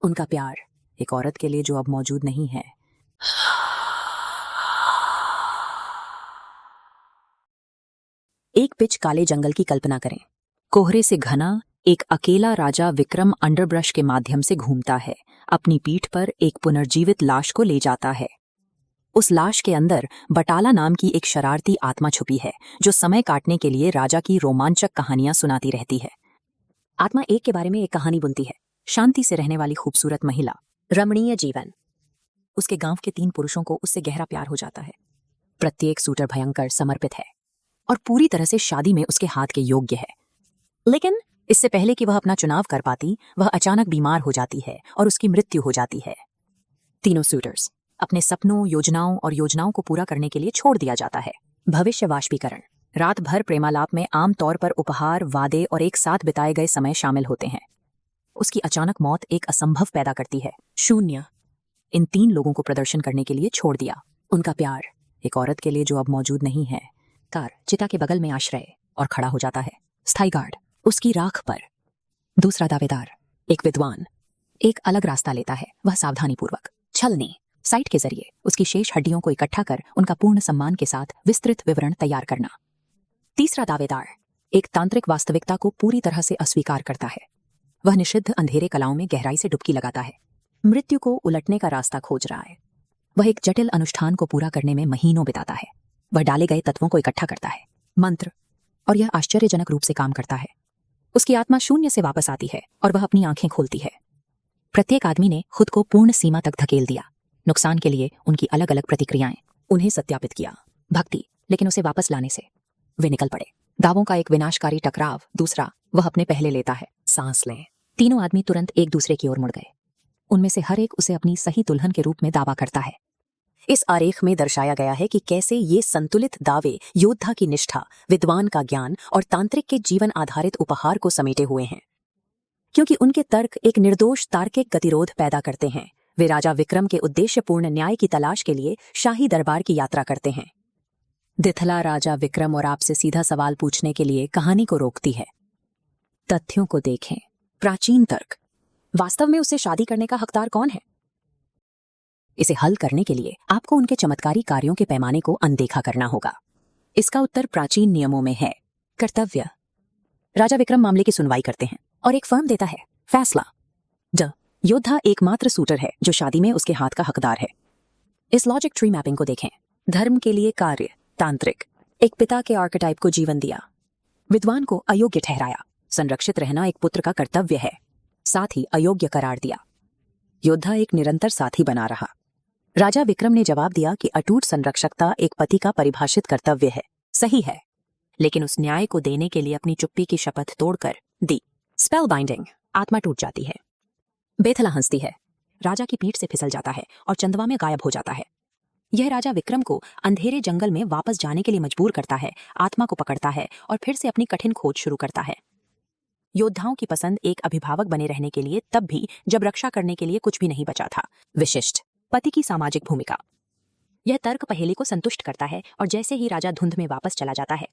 उनका प्यार एक औरत के लिए जो अब मौजूद नहीं है। एक पिच काले जंगल की कल्पना करें। कोहरे से घना एक अकेला राजा विक्रम अंडरब्रश के माध्यम से घूमता है, अपनी पीठ पर एक पुनर्जीवित लाश को ले जाता है। उस लाश के अंदर बटाला नाम की एक शरारती आत्मा छुपी है, जो समय काटने के लिए राजा की रोमांचक कहानियां सुनाती रहती है। आत्मा एक के बारे में एक कहानी बुनती है। शांति से रहने वाली खूबसूरत महिला, रमणीय जीवन। उसके गांव के 3 पुरुषों को उससे गहरा प्यार हो जाता है। प्रत्येक सूटर भयंकर, समर्पित है और पूरी तरह से शादी में उसके हाथ के योग्य है। लेकिन इससे पहले कि वह अपना चुनाव कर पाती, वह अचानक बीमार हो जाती है और उसकी मृत्यु हो जाती है। तीनों सूटर्स अपने सपनों, योजनाओं को पूरा करने के लिए छोड़ दिया जाता है। भविष्य वाष्पीकरण। रात भर प्रेमालाप में आमतौर पर उपहार, वादे और एक साथ बिताए गए समय शामिल होते हैं। उसकी अचानक मौत एक असंभव पैदा करती है। शून्य। इन 3 लोगों को प्रदर्शन करने के लिए छोड़ दिया। उनका प्यार एक औरत के लिए जो अब मौजूद नहीं है। कार चिता के बगल में आश्रय और खड़ा हो जाता है। स्थाई गार्ड उसकी राख पर। दूसरा दावेदार एक विद्वान, एक अलग रास्ता लेता है। वह सावधानीपूर्वक छलनी साइट के जरिए उसकी शेष हड्डियों को इकट्ठा कर उनका पूर्ण सम्मान के साथ विस्तृत विवरण तैयार करना। तीसरा दावेदार एक तांत्रिक वास्तविकता को पूरी तरह से अस्वीकार करता है। वह निषिद्ध अंधेरे कलाओं में गहराई से डुबकी लगाता है, मृत्यु को उलटने का रास्ता खोज रहा है। वह एक जटिल अनुष्ठान को पूरा करने में महीनों बिताता है। वह डाले गए तत्वों को इकट्ठा करता है, मंत्र, और यह आश्चर्यजनक रूप से काम करता है। उसकी आत्मा शून्य से वापस आती है और वह अपनी आंखें खोलती है। प्रत्येक आदमी ने खुद को पूर्ण सीमा तक धकेल दिया। नुकसान के लिए उनकी अलग अलग प्रतिक्रियाएं। उन्हें सत्यापित किया भक्ति, लेकिन उसे वापस लाने से वे निकल पड़े। दावों का एक विनाशकारी टकराव। दूसरा, वह अपने पहले लेता है। सांस लें। तीनों आदमी तुरंत एक दूसरे की ओर मुड़ गए। उनमें से हर एक उसे अपनी सही दुल्हन के रूप में दावा करता है। इस आरेख में दर्शाया गया है कि कैसे ये संतुलित दावे योद्धा की निष्ठा, विद्वान का ज्ञान और तांत्रिक के जीवन आधारित उपहार को समेटे हुए हैं। क्योंकि उनके तर्क एक निर्दोष तार्किक गतिरोध पैदा करते हैं, वे राजा विक्रम के उद्देश्यपूर्ण न्याय की तलाश के लिए शाही दरबार की यात्रा करते हैं। दिथला राजा विक्रम और आपसे सीधा सवाल पूछने के लिए कहानी को रोकती है। तथ्यों को देखें। प्राचीन तर्क। वास्तव में उससे शादी करने का हकदार कौन है? इसे हल करने के लिए आपको उनके चमत्कारी कार्यों के पैमाने को अनदेखा करना होगा। इसका उत्तर प्राचीन नियमों में है। कर्तव्य। राजा विक्रम मामले की सुनवाई करते हैं और एक फर्म देता है फैसला। योद्धा एकमात्र सूटर है जो शादी में उसके हाथ का हकदार है। इस लॉजिक ट्री मैपिंग को देखें। धर्म के लिए कार्य, तांत्रिक। एक पिता के आर्केटाइप को जीवन दिया। विद्वान को अयोग्य ठहराया। संरक्षित रहना एक पुत्र का कर्तव्य है, साथ ही अयोग्य करार दिया। योद्धा एक निरंतर साथी बना रहा। राजा विक्रम ने जवाब दिया कि अटूट संरक्षकता एक पति का परिभाषित कर्तव्य है। सही है, लेकिन उस न्याय को देने के लिए अपनी चुप्पी की शपथ तोड़कर दी। Spell binding. आत्मा टूट जाती है। बेथला हंसती है। राजा की पीठ से फिसल जाता है और चंदवा में गायब हो जाता है। यह राजा विक्रम को अंधेरे जंगल में वापस जाने के लिए मजबूर करता है, आत्मा को पकड़ता है और फिर से अपनी कठिन खोज शुरू करता है। योद्धाओं की पसंद एक अभिभावक बने रहने के लिए तब भी जब रक्षा करने के लिए कुछ भी नहीं बचा था। विशिष्ट पति की सामाजिक भूमिका। यह तर्क पहेली को संतुष्ट करता है और जैसे ही राजा धुंध में वापस चला जाता है,